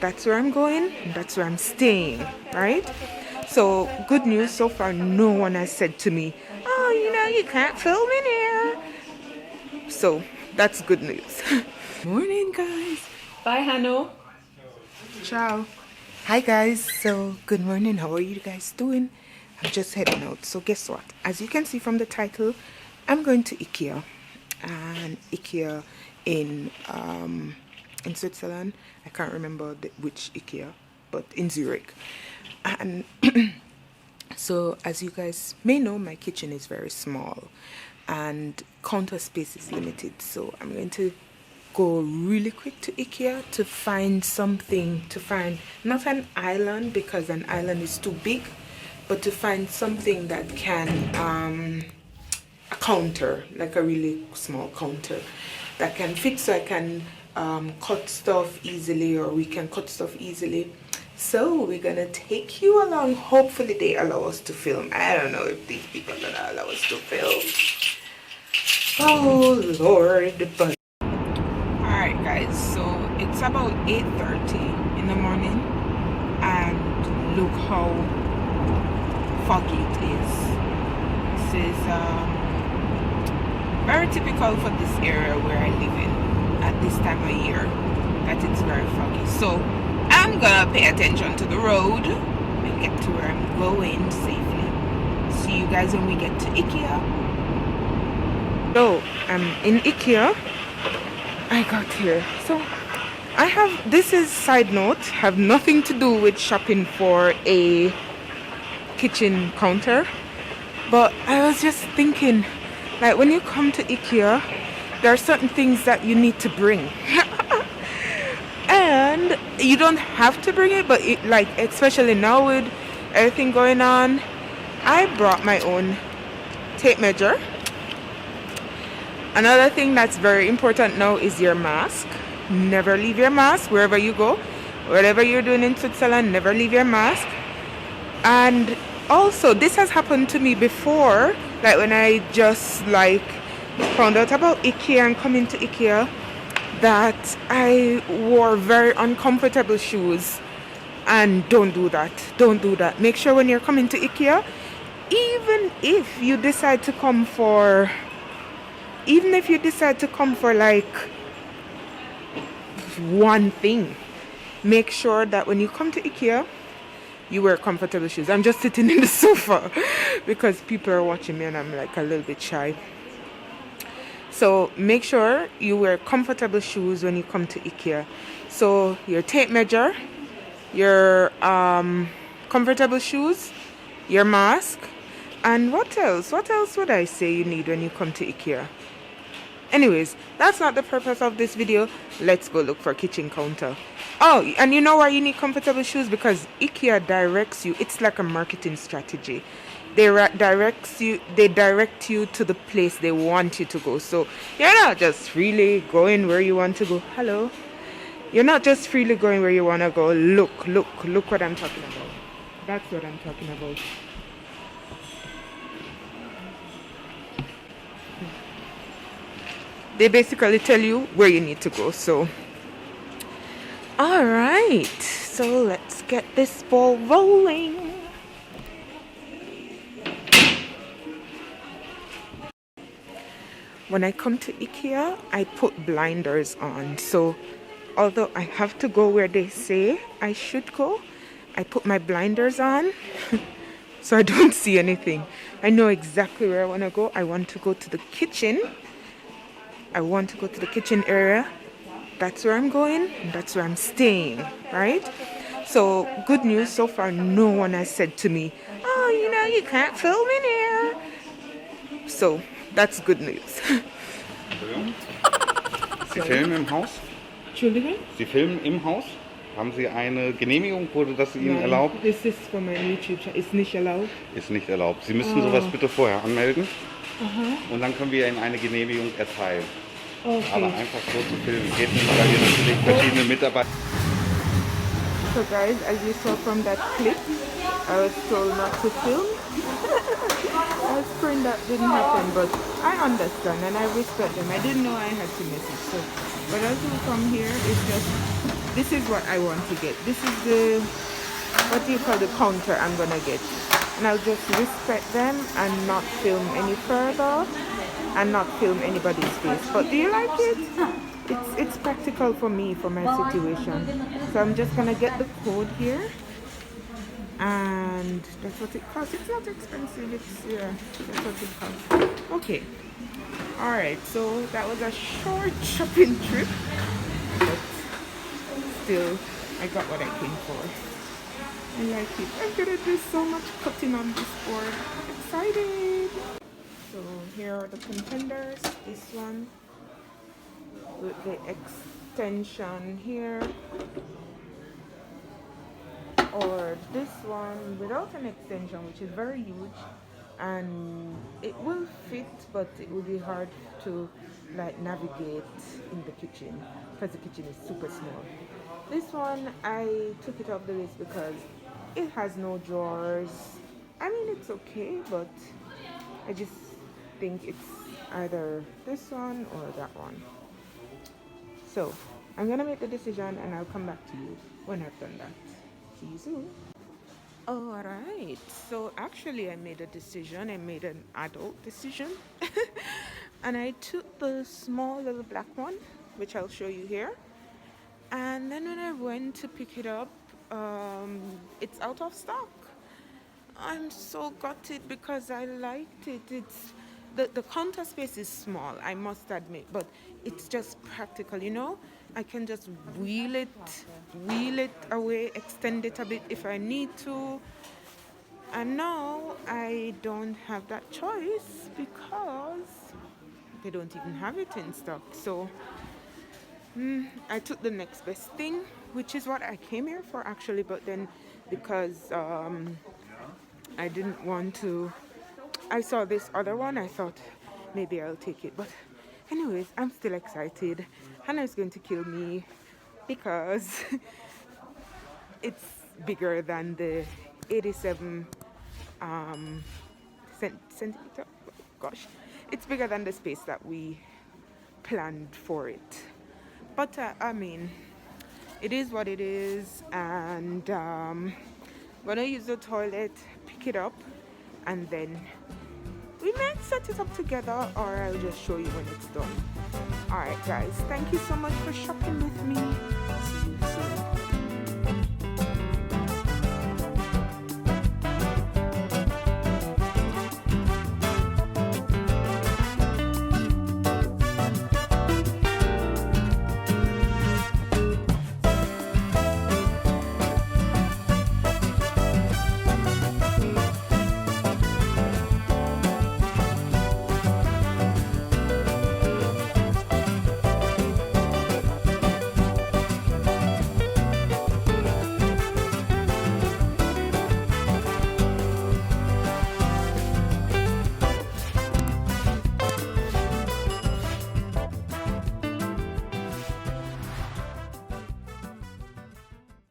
that's where I'm going, that's where I'm staying, right? So good news, so far no one has said to me, oh, you can't film in here. So that's good news. Morning, guys. Bye, Hanno. Ciao. Hi, guys. So good morning. How are you guys doing? I'm just heading out. So guess what? As you can see from the title, I'm going to Ikea. And Ikea in Switzerland. I can't remember which Ikea, but in Zurich. And so as you guys may know, my kitchen is very small and counter space is limited. So I'm going to go really quick to Ikea to find something, not an island because an island is too big, but to find something that can a counter, like a really small counter that can fit, so I can cut stuff easily, or we can cut stuff easily. So we're gonna take you along. Hopefully they allow us to film. I don't know if these people are gonna allow us to film. Oh Lord. But alright guys, so it's about 8:30 in the morning and look how foggy it is. This is very typical for this area where I live in at this time of year, that it's very foggy. So I'm gonna pay attention to the road and get to where I'm going safely. See you guys when we get to Ikea. So I'm in Ikea. I got here. So I have, this is side note, have nothing to do with shopping for a kitchen counter, but I was just thinking, like, when you come to Ikea, there are certain things that you need to bring. And you don't have to bring it, but it, like, especially now with everything going on, I brought my own tape measure. Another thing that's very important now is your mask. Never leave your mask wherever you go. Whatever you're doing in Switzerland, never leave your mask. And also, this has happened to me before, like when I just like found out about Ikea and coming to Ikea, that I wore very uncomfortable shoes. And don't do that. Don't do that. Make sure when you're coming to Ikea, even if you decide to come for like one thing, make sure that when you come to Ikea, you wear comfortable shoes. I'm just sitting in the sofa because people are watching me and I'm like a little bit shy. So make sure you wear comfortable shoes when you come to Ikea. So your tape measure, your comfortable shoes, your mask, and what else? What else would I say you need when you come to Ikea? Anyways, that's not the purpose of this video. Let's go look for a kitchen counter. Oh, and you know why you need comfortable shoes? Because Ikea directs you. It's like a marketing strategy. They direct you to the place they want you to go. So you're not just freely going where you want to go. Hello. You're not just freely going where you want to go. Look what I'm talking about. That's what I'm talking about. They basically tell you where you need to go. So all right, so let's get this ball rolling. When I come to Ikea, I put blinders on. So although I have to go where they say I should go, I put my blinders on so I don't see anything. I know exactly where I want to go. I want to go to the kitchen. I want to go to the kitchen area. That's where I'm going. That's where I'm staying, right? So good news, so far no one has said to me, oh, you can't film in here. So that's good news. Sie filmen im Haus? Entschuldigung? Sie filmen im Haus? Haben Sie eine Genehmigung? Wurde das Ihnen erlaubt? Das ist von meinem YouTube-Channel. Ist nicht erlaubt. Ist nicht erlaubt. Sie müssen sowas bitte vorher anmelden. Und dann können wir Ihnen eine Genehmigung erteilen. Okay. Aber einfach so zu filmen geht nicht, weil wir natürlich verschiedene Mitarbeiter... So guys, as you saw from that clip, I was told not to film. I was praying that didn't happen, but I understand and I respect them. I didn't know I had to miss it. So, but as you come here, it's just this is what I want to get. This is the, what do you call, the counter I'm gonna get. And I'll just respect them and not film any further and not film anybody's face. But do you like it? It's practical for me, for my situation. So I'm just gonna get the code here. And that's what it costs. It's not expensive. It's, yeah, that's what it costs. Okay. Alright, so that was a short shopping trip. But still, I got what I came for. I like it. I'm gonna do so much cutting on this board. Excited! So here are the contenders. This one with the extension here, or this one without an extension, which is very huge, and it will fit, but it will be hard to like navigate in the kitchen because the kitchen is super small. This one I took it off the list because it has no drawers. I mean, it's okay, but I just think it's either this one or that one. So I'm gonna make the decision and I'll come back to you when I've done that. See you soon. Alright, so actually I made a decision. I made an adult decision. And I took the small little black one, which I'll show you here. And then when I went to pick it up, it's out of stock. I'm so gutted because I liked it. It's the counter space is small, I must admit, but it's just practical, you know. I can just wheel it away, extend it a bit if I need to. And now I don't have that choice because they don't even have it in stock. So I took the next best thing, which is what I came here for actually, but then because I didn't want to, I saw this other one, I thought maybe I'll take it. But anyways, I'm still excited. Hannah is going to kill me because it's bigger than the 87 centimeter. Gosh, it's bigger than the space that we planned for it. But I mean, it is what it is, and I'm gonna use the toilet, pick it up, and then we might set it up together, or I'll just show you when it's done. Alright guys, thank you so much for shopping with me. See you soon.